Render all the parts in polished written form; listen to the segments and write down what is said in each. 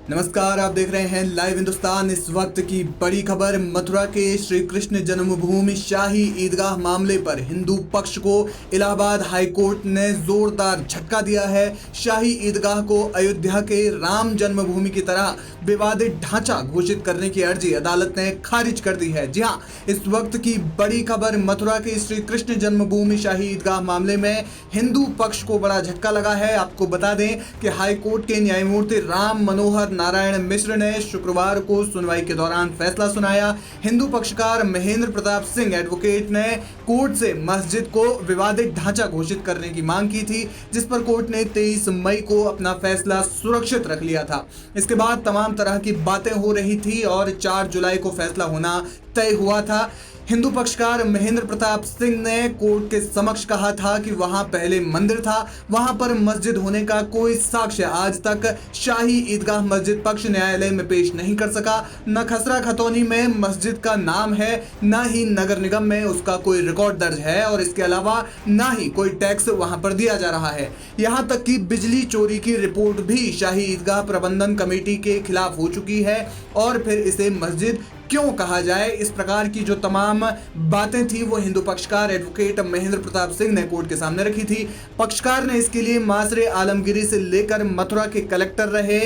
नमस्कार, आप देख रहे हैं लाइव हिंदुस्तान। इस वक्त की बड़ी खबर, मथुरा के श्री कृष्ण जन्मभूमि शाही ईदगाह मामले पर हिंदू पक्ष को इलाहाबाद हाई कोर्ट ने जोरदार झटका दिया है। शाही ईदगाह को अयोध्या के राम जन्मभूमि की तरह विवादित ढांचा घोषित करने की अर्जी अदालत ने खारिज कर दी है। जी हां, इस वक्त की बड़ी खबर, मथुरा के श्री कृष्ण जन्मभूमि शाही ईदगाह मामले में हिंदू पक्ष को बड़ा झटका लगा है। आपको बता दें कि हाई कोर्ट के न्यायमूर्ति राम मनोहर नारायण मिश्र ने शुक्रवार को सुनवाई के दौरान फैसला सुनाया। हिंदू पक्षकार महेंद्र प्रताप सिंह एडवोकेट ने कोर्ट से मस्जिद को विवादित ढांचा घोषित करने की मांग की थी, जिस पर कोर्ट ने 23 मई को अपना फैसला सुरक्षित रख लिया था। इसके बाद तमाम तरह की बातें हो रही थी और 4 जुलाई को फैसला होना तय हुआ था। हिंदू पक्षकार महेंद्र प्रताप सिंह ने कोर्ट के समक्ष कहा था कि वहां पहले मंदिर था, वहां पर मस्जिद होने का कोई साक्ष्य आज तक शाही ईदगाह मस्जिद पक्ष न्यायालय में पेश नहीं कर सका। न खसरा खतौनी में मस्जिद का नाम है, न ही नगर निगम में उसका कोई रिकॉर्ड दर्ज है और इसके अलावा न ही कोई टैक्स वहां पर दिया जा रहा है। यहां तक कि बिजली चोरी की रिपोर्ट भी शाही ईदगाह प्रबंधन कमेटी के खिलाफ हो चुकी है और फिर इसे मस्जिद क्यों कहा जाए, इस प्रकार की जो तमाम बातें थी वो हिंदू पक्षकार एडवोकेट महेंद्र प्रताप सिंह ने कोर्ट के सामने रखी थी। पक्षकार ने इसके लिए मासरे आलमगिरी से लेकर मथुरा के कलेक्टर रहे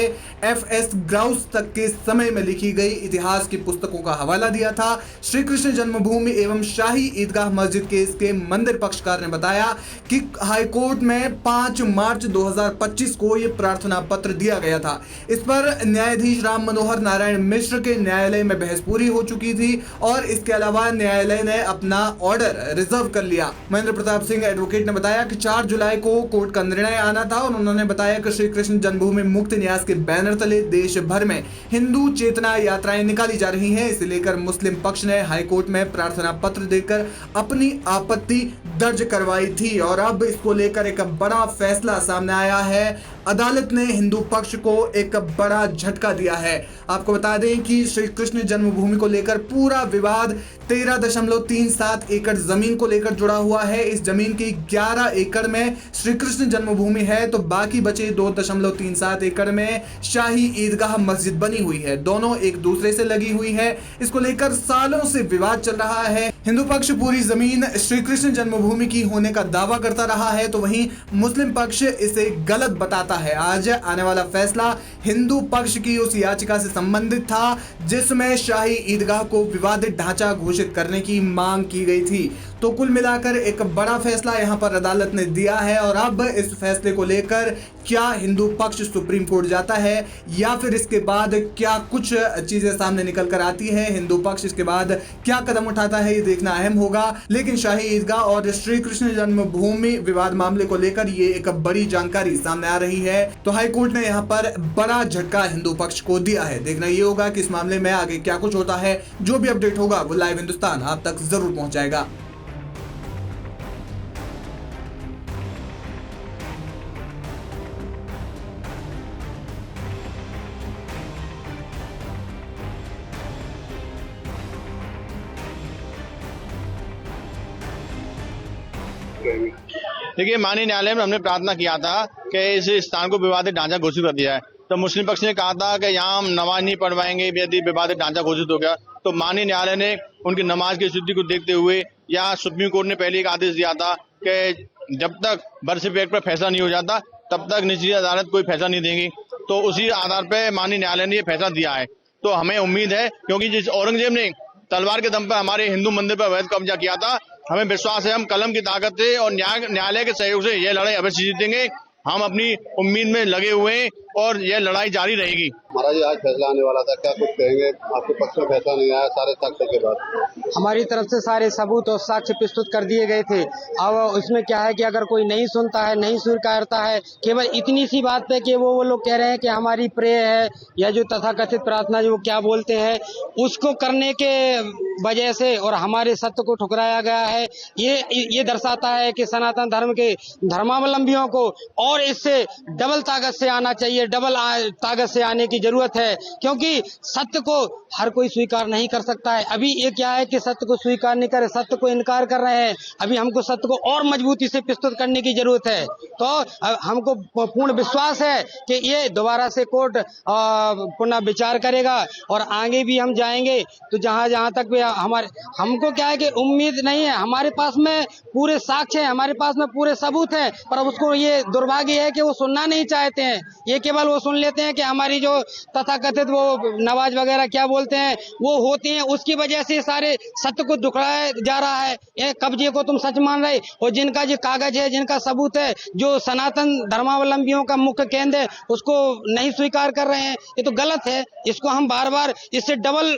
FS ग्राउस तक के समय में लिखी गई इतिहास की पुस्तकों का हवाला दिया था। श्री कृष्ण जन्मभूमि एवं शाही ईदगाह मस्जिद केस के मंदिर पक्षकार ने बताया कि हाईकोर्ट में 5 मार्च 2025 को यह प्रार्थना पत्र दिया गया था। इस पर न्यायाधीश राम मनोहर नारायण मिश्र के न्यायालय में बहस पूरी हो चुकी थी और इसके अलावा न्यायालय ने अपना ऑर्डर रिजर्व कर लिया। महेंद्र प्रताप सिंह एडवोकेट ने बताया कि 4 जुलाई को कोर्ट का निर्णय आना था और उन्होंने बताया कि श्री कृष्ण जन्मभूमि मुक्ति न्यास के बैनर तले देश भर में हिंदू चेतना यात्राएं निकाली जा रही हैं। इसे लेकर मुस्लिम पक्ष ने हाईकोर्ट में प्रार्थना पत्र देकर अपनी आपत्ति दर्ज करवाई थी और अब इसको लेकर एक बड़ा फैसला सामने आया है। अदालत ने हिंदू पक्ष को एक बड़ा झटका दिया है। आपको बता दें कि श्री कृष्ण जन्मभूमि को लेकर पूरा विवाद 13.37 एकड़ जमीन को लेकर जुड़ा हुआ है। इस जमीन की 11 एकड़ में श्री कृष्ण जन्मभूमि है तो बाकी बचे 2.37 एकड़ में शाही ईदगाह मस्जिद बनी हुई है। दोनों एक दूसरे से लगी हुई है। इसको लेकर सालों से विवाद चल रहा है। हिंदू पक्ष पूरी जमीन श्री कृष्ण जन्मभूमि की होने का दावा करता रहा है तो वहीं मुस्लिम पक्ष इसे गलत बताता है। आज आने वाला फैसला हिंदू पक्ष की उस याचिका से संबंधित था जिसमें शाही ईदगाह को विवादित ढांचा घोषित करने की मांग की गई थी। तो कुल मिलाकर एक बड़ा फैसला यहां पर अदालत ने दिया है और अब इस फैसले को लेकर क्या हिंदू पक्ष सुप्रीम कोर्ट जाता है या फिर इसके बाद क्या कुछ चीजें सामने निकल कर आती है, हिंदू पक्ष इसके बाद क्या कदम उठाता है, ये देखना अहम होगा। लेकिन शाही ईदगाह और श्री कृष्ण जन्मभूमि विवाद मामले को लेकर ये एक बड़ी जानकारी सामने आ रही है। तो हाईकोर्ट ने यहाँ पर बड़ा झटका हिंदू पक्ष को दिया है। देखना ये होगा कि इस मामले में आगे क्या कुछ होता है। जो भी अपडेट होगा वो लाइव हिंदुस्तान आप तक जरूर पहुंचाएगा। देखिए, माननीय न्यायालय में हमने प्रार्थना किया था कि इस स्थान को विवादित ढांचा घोषित कर दिया है। तो मुस्लिम पक्ष ने कहा था कि यहाँ हम नमाज नहीं पढ़वाएंगे यदि विवादित ढांचा घोषित हो गया। तो माननीय न्यायालय ने उनकी नमाज की स्थिति को देखते हुए या सुप्रीम कोर्ट ने पहले एक आदेश दिया था कि जब तक बर्सिफ एक्ट पर फैसला नहीं हो जाता तब तक निचली अदालत कोई फैसला नहीं देगी। तो उसी आधार पर माननीय न्यायालय ने यह फैसला दिया है। तो हमें उम्मीद है, क्योंकि जिस औरंगजेब ने तलवार के दम पर हमारे हिंदू मंदिर पर अवैध कब्जा किया था, हमें विश्वास है हम कलम की ताकत से और न्यायालय के सहयोग से यह लड़ाई अवश्य जीतेंगे। हम अपनी उम्मीद में लगे हुए हैं और यह लड़ाई जारी रहेगी। महाराज, आज फैसला आने वाला था, क्या कुछ कहेंगे? आपके पक्ष में फैसला नहीं आया सारे साक्ष्य के बाद। हमारी तरफ से सारे सबूत और साक्ष्य प्रस्तुत कर दिए गए थे। अब उसमें क्या है कि अगर कोई नहीं सुनता है, नहीं स्वीकारता है, केवल इतनी सी बात पे कि वो लोग कह रहे हैं कि हमारी प्रे है या जो तथाकथित प्रार्थना जो क्या बोलते हैं उसको करने के वजह से और हमारे सत्य को ठुकराया गया है। ये दर्शाता है कि सनातन धर्म के धर्मावलंबियों को और इससे डबल ताकत से आना चाहिए, डबल ताकत से आने की जरूरत है, क्योंकि सत्य को हर कोई स्वीकार नहीं कर सकता है। अभी ये क्या है कि सत्य को स्वीकार नहीं करे, सत्य को इनकार कर रहे हैं। अभी हमको सत्य को और मजबूती से प्रस्तुत करने की जरूरत है। तो हमको पूर्ण विश्वास है कि ये दोबारा से कोर्ट पुनः विचार करेगा और आगे भी हम जाएंगे। तो जहां तक भी हमको क्या है कि उम्मीद नहीं है, हमारे पास में पूरे साक्ष्य है, हमारे पास में पूरे सबूत है, पर उसको ये दुर्भाग्य है कि वो सुनना नहीं चाहते हैं। ये केवल वो सुन लेते हैं कि हमारी जो तथाकथित वो नवाज वगैरह क्या बोलते हैं वो होते हैं, उसकी वजह से सारे सत्य को दुखड़ाया जा रहा है। ये कब्जे को तुम सच मान रहे, और जिनका जो कागज है, जिनका सबूत है, जो सनातन धर्मावलंबियों का मुख्य केंद्र है, उसको नहीं स्वीकार कर रहे हैं। ये तो गलत है। इसको हम बार बार इससे डबल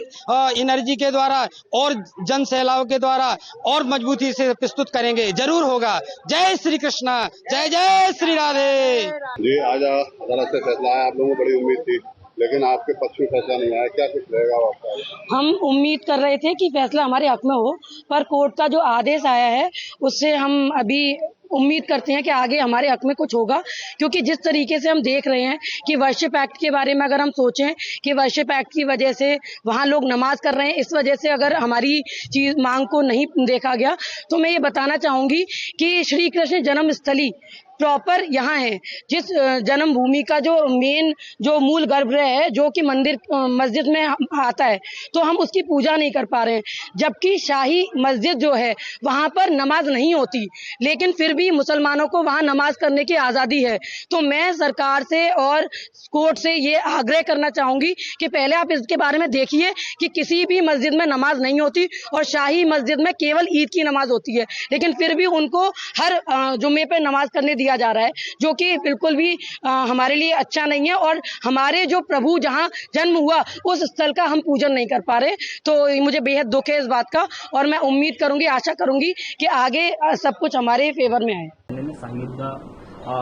एनर्जी के द्वारा और जन सैलाव के द्वारा और मजबूती से प्रस्तुत करेंगे, जरूर होगा। जय श्री कृष्णा, जय जय श्री राधे। जी, आज अदालत से फैसला आया, आप लोगों को बड़ी उम्मीद थी, लेकिन आपके पक्ष में फैसला नहीं आया, क्या कुछ रहेगा आपका? हम उम्मीद कर रहे थे कि फैसला हमारे हक में हो, पर कोर्ट का जो आदेश आया है उससे हम अभी उम्मीद करते हैं कि आगे हमारे हक में कुछ होगा, क्योंकि जिस तरीके से हम देख रहे हैं कि वर्शिप एक्ट के बारे में अगर हम सोचें कि वर्शिप एक्ट की वजह से वहाँ लोग नमाज कर रहे हैं, इस वजह से अगर हमारी चीज मांग को नहीं देखा गया, तो मैं ये बताना चाहूंगी कि श्री कृष्ण जन्मस्थली प्रॉपर यहाँ है, जिस जन्मभूमि का जो मेन जो मूल गर्भगृह है, जो कि मंदिर मस्जिद में आता है, तो हम उसकी पूजा नहीं कर पा रहे हैं। जबकि शाही मस्जिद जो है वहाँ पर नमाज नहीं होती, लेकिन फिर भी मुसलमानों को वहाँ नमाज करने की आज़ादी है। तो मैं सरकार से और कोर्ट से ये आग्रह करना चाहूंगी कि पहले आप इसके बारे में देखिए कि किसी भी मस्जिद में नमाज नहीं होती और शाही मस्जिद में केवल ईद की नमाज होती है, लेकिन फिर भी उनको हर जुम्मे पे नमाज करने दिया जा रहा है, जो कि बिल्कुल भी हमारे लिए अच्छा नहीं है। और हमारे जो प्रभु जहां जन्म हुआ उस स्थल का हम पूजन नहीं कर पा रहे, तो मुझे बेहद दुख है इस बात का, और मैं उम्मीद करूंगी, आशा करूंगी कि आगे सब कुछ हमारे फेवर में आए।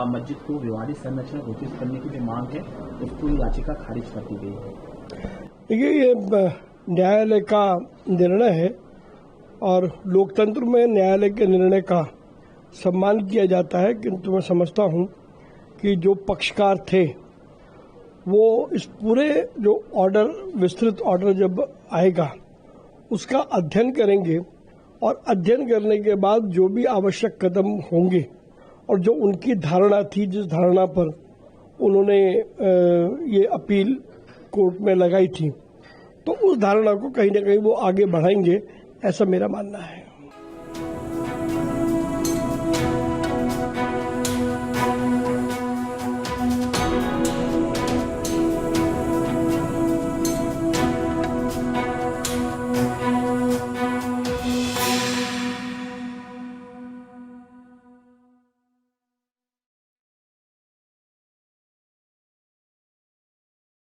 मस्जिद को विवादित संरचना घोषित करने की जो मांग है उसको याचिका खारिज कर दी गई है। देखिए, ये न्यायालय का निर्णय है और लोकतंत्र में न्यायालय के निर्णय का सम्मान किया जाता है, किंतु मैं समझता हूं कि जो पक्षकार थे वो इस पूरे जो ऑर्डर, विस्तृत ऑर्डर जब आएगा उसका अध्ययन करेंगे और अध्ययन करने के बाद जो भी आवश्यक कदम होंगे और जो उनकी धारणा थी, जिस धारणा पर उन्होंने ये अपील कोर्ट में लगाई थी, तो उस धारणा को कहीं ना कहीं वो आगे बढ़ाएंगे, ऐसा मेरा मानना है।